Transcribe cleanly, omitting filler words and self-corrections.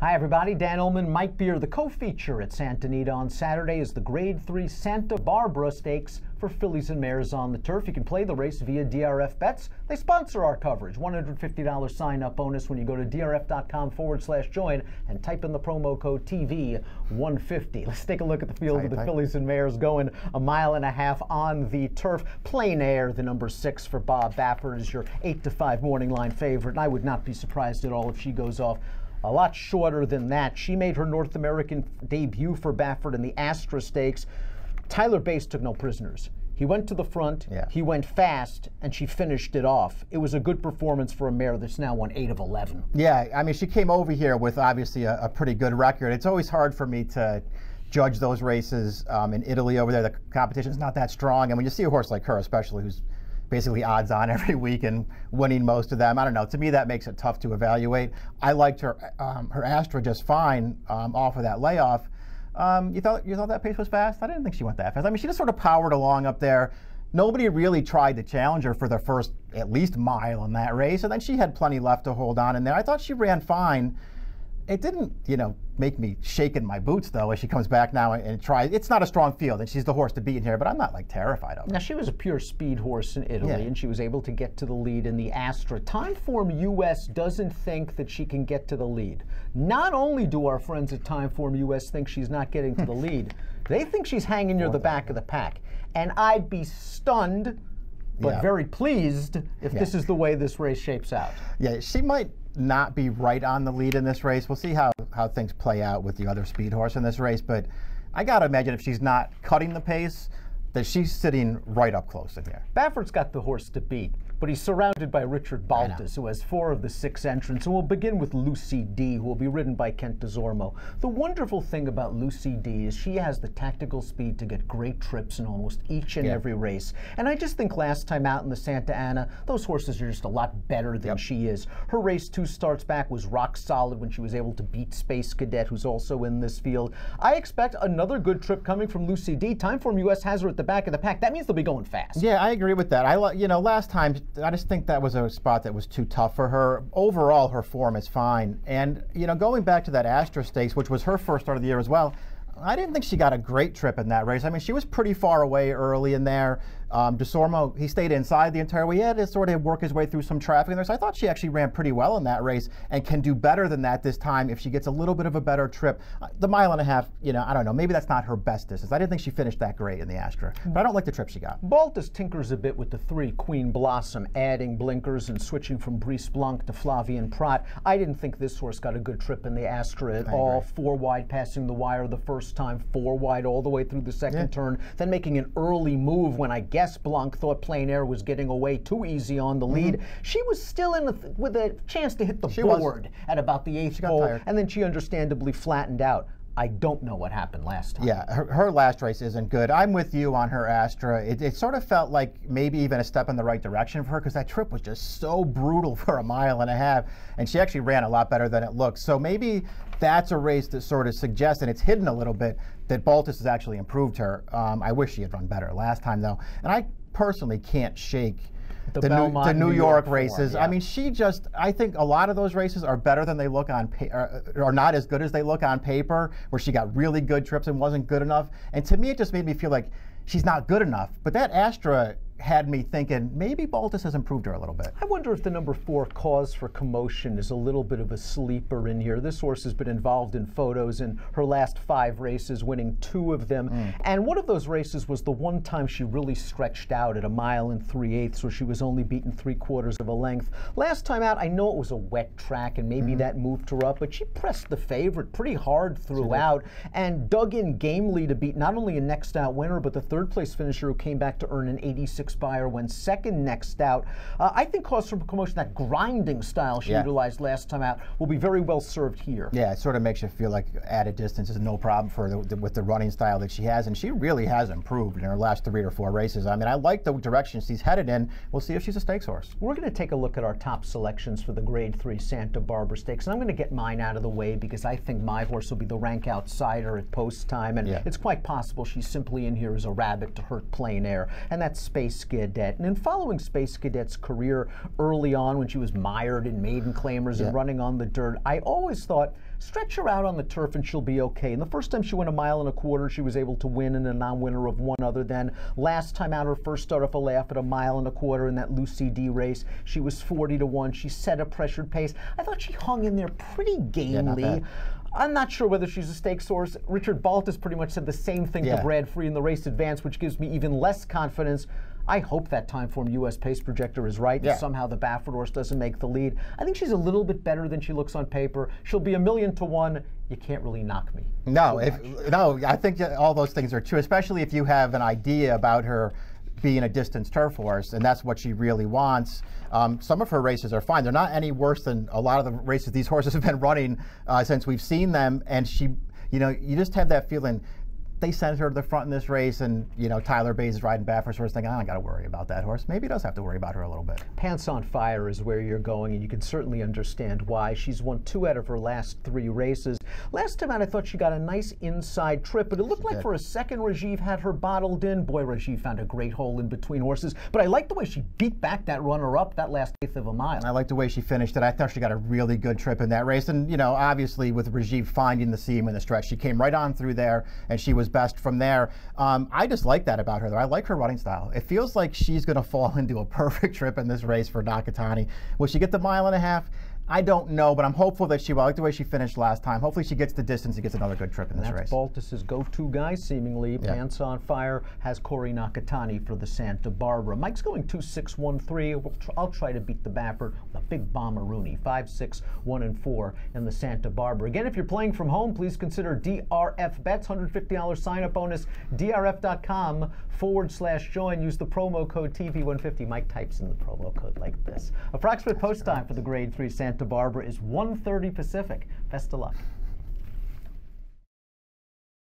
Hi everybody, Dan Illman, Mike Beer. The co-feature at Santa Anita on Saturday is the Grade 3 Santa Barbara Stakes for fillies and mares on the turf. You can play the race via DRF Bets. They sponsor our coverage. $150 sign-up bonus when you go to drf.com/join and type in the promo code TV150. Let's take a look at the field of the fillies and mares going a mile and a half on the turf. Plain Air, the number 6 for Bob Baffert, is your 8-5 morning line favorite, and I would not be surprised at all if she goes off a lot shorter than that. She made her North American debut for Baffert in the Astra Stakes. Tyler Bass took no prisoners. He went to the front, he went fast, and she finished it off. It was a good performance for a mare that's now won 8 of 11. Yeah, I mean, she came over here with obviously a pretty good record. It's always hard for me to judge those races in Italy over there. The competition's not that strong, and when you see a horse like her, especially, who's basically odds on every week and winning most of them, I don't know. To me, that makes it tough to evaluate. I liked her Astra just fine off of that layoff. You thought that pace was fast? I didn't think she went that fast. I mean, she just sort of powered along up there. Nobody really tried to challenge her for the first at least mile in that race, and then she had plenty left to hold on in there. I thought she ran fine. It didn't, make me shake in my boots, though, as she comes back now and tries. It's not a strong field, and she's the horse to beat in here, but I'm not, terrified of her. Now, she was a pure speed horse in Italy, and she was able to get to the lead in the Astra. Timeform US doesn't think that she can get to the lead. Not only do our friends at Timeform US think she's not getting to the lead, they think she's hanging near the back of the pack. And I'd be stunned, but very pleased if this is the way this race shapes out. Yeah, she might not be right on the lead in this race. We'll see how things play out with the other speed horse in this race, but I gotta imagine if she's not cutting the pace, that she's sitting right up close in here. Baffert's got the horse to beat, but he's surrounded by Richard Baltas, who has 4 of the 6 entrants, and we'll begin with Lucy D, who will be ridden by Kent DeZormo. The wonderful thing about Lucy D is she has the tactical speed to get great trips in almost each and every race. And I just think last time out in the Santa Ana, those horses are just a lot better than she is. Her race 2 starts back was rock solid when she was able to beat Space Cadet, who's also in this field. I expect another good trip coming from Lucy D. Timeform US has her at the back of the pack. That means they'll be going fast. Yeah, I agree with that. Last time, I just think that was a spot that was too tough for her. Overall, her form is fine. And, going back to that Astra Stakes, which was her first start of the year as well, I didn't think she got a great trip in that race. I mean, she was pretty far away early in there. DeSormo, he stayed inside the entire way. He had to sort of work his way through some traffic in there. So I thought she actually ran pretty well in that race and can do better than that this time if she gets a little bit of a better trip. The mile and a half, I don't know. Maybe that's not her best distance. I didn't think she finished that great in the Astra. But I don't like the trip she got. Baltas tinkers a bit with the 3, Queen Blossom, adding blinkers and switching from Brice Blanc to Flavien Prat. I didn't think this horse got a good trip in the Astra at all. 4 wide passing the wire the first time, 4 wide all the way through the second turn, then making an early move when I guess Blanc thought Plain Air was getting away too easy on the lead. She was still in with a chance to hit the board at about the 8th hole, and then she understandably flattened out. I don't know what happened last time. Yeah, her last race isn't good. I'm with you on her Astra. It sort of felt like maybe even a step in the right direction for her, because that trip was just so brutal for a mile and a half, and she actually ran a lot better than it looked. So maybe that's a race that sort of suggests, and it's hidden a little bit, that Baltas has actually improved her. I wish she had run better last time, though. And I personally can't shake the New York races. I mean, I think a lot of those races are better than they look on or not as good as they look on paper, where she got really good trips and wasn't good enough. And to me, it just made me feel like she's not good enough. But that Astra had me thinking maybe Baltas has improved her a little bit. I wonder if the number 4, Cause for Commotion, is a little bit of a sleeper in here. This horse has been involved in photos in her last 5 races, winning 2 of them. And one of those races was the one time she really stretched out at a mile and 3/8, where she was only beaten 3/4 of a length. Last time out, I know it was a wet track, and maybe that moved her up, but she pressed the favorite pretty hard throughout and dug in gamely to beat not only a next out winner, but the 3rd place finisher who came back to earn an 86 buyer when second next out. I think Cause for Commotion, that grinding style she utilized last time out, will be very well served here. Yeah, it sort of makes you feel like added distance is no problem for her with the running style that she has, and she really has improved in her last 3 or 4 races. I mean, I like the direction she's headed in. We'll see if she's a stakes horse. We're going to take a look at our top selections for the Grade 3 Santa Barbara Stakes, and I'm going to get mine out of the way because I think my horse will be the rank outsider at post time, and it's quite possible she's simply in here as a rabbit to hurt Plain Air, and that's Space Cadet. And in following Space Cadet's career early on when she was mired in maiden claimers and running on the dirt, I always thought stretch her out on the turf and she'll be okay. And the first time she went 1.25 miles, she was able to win in a non-winner of one other than. Last time out, her first start off a laugh at 1.25 miles in that Lucy D race. She was 40-1. She set a pressured pace. I thought she hung in there pretty gamely. Yeah, I'm not sure whether she's a stakes horse. Richard Baltas pretty much said the same thing to Brad Free in the race advance, which gives me even less confidence. I hope that Timeform US pace projector is right and somehow the Baffert horse doesn't make the lead. I think she's a little bit better than she looks on paper. She'll be 1,000,000 to 1. You can't really knock me. No, I think all those things are true, especially if you have an idea about her being a distance turf horse, and that's what she really wants. Some of her races are fine. They're not any worse than a lot of the races these horses have been running since we've seen them, and she, you just have that feeling. They sent her to the front in this race, and Tyler Bays is riding Baffert's horse, thinking, I don't got to worry about that horse. Maybe he does have to worry about her a little bit. Pants on Fire is where you're going, and you can certainly understand why. She's won 2 out of her last 3 races. Last time out, I thought she got a nice inside trip, but it looked like for a second Rajiv had her bottled in. Boy, Rajiv found a great hole in between horses, but I like the way she beat back that runner-up that last 1/8 of a mile. I like the way she finished it. I thought she got a really good trip in that race, and obviously with Rajiv finding the seam in the stretch, she came right on through there, and she was best from there. I just like that about her, though. I like her running style. It feels like she's going to fall into a perfect trip in this race for Nakatani. Will she get the 1.5 miles? I don't know, but I'm hopeful that she will. I like the way she finished last time. Hopefully she gets the distance and gets another good trip in this race. That's Baltas's go-to guy, seemingly. Pants on Fire has Corey Nakatani for the Santa Barbara. Mike's going 2-6-1-3. I'll try to beat the Baffert with a big bomber Rooney. 5-6-1-4 in the Santa Barbara. Again, if you're playing from home, please consider DRF Bets. $150 sign-up bonus. DRF.com/join. Use the promo code TV150. Mike types in the promo code like this. Approximate post time for the Grade 3 Santa Barbara is 1:30 Pacific. Best of luck.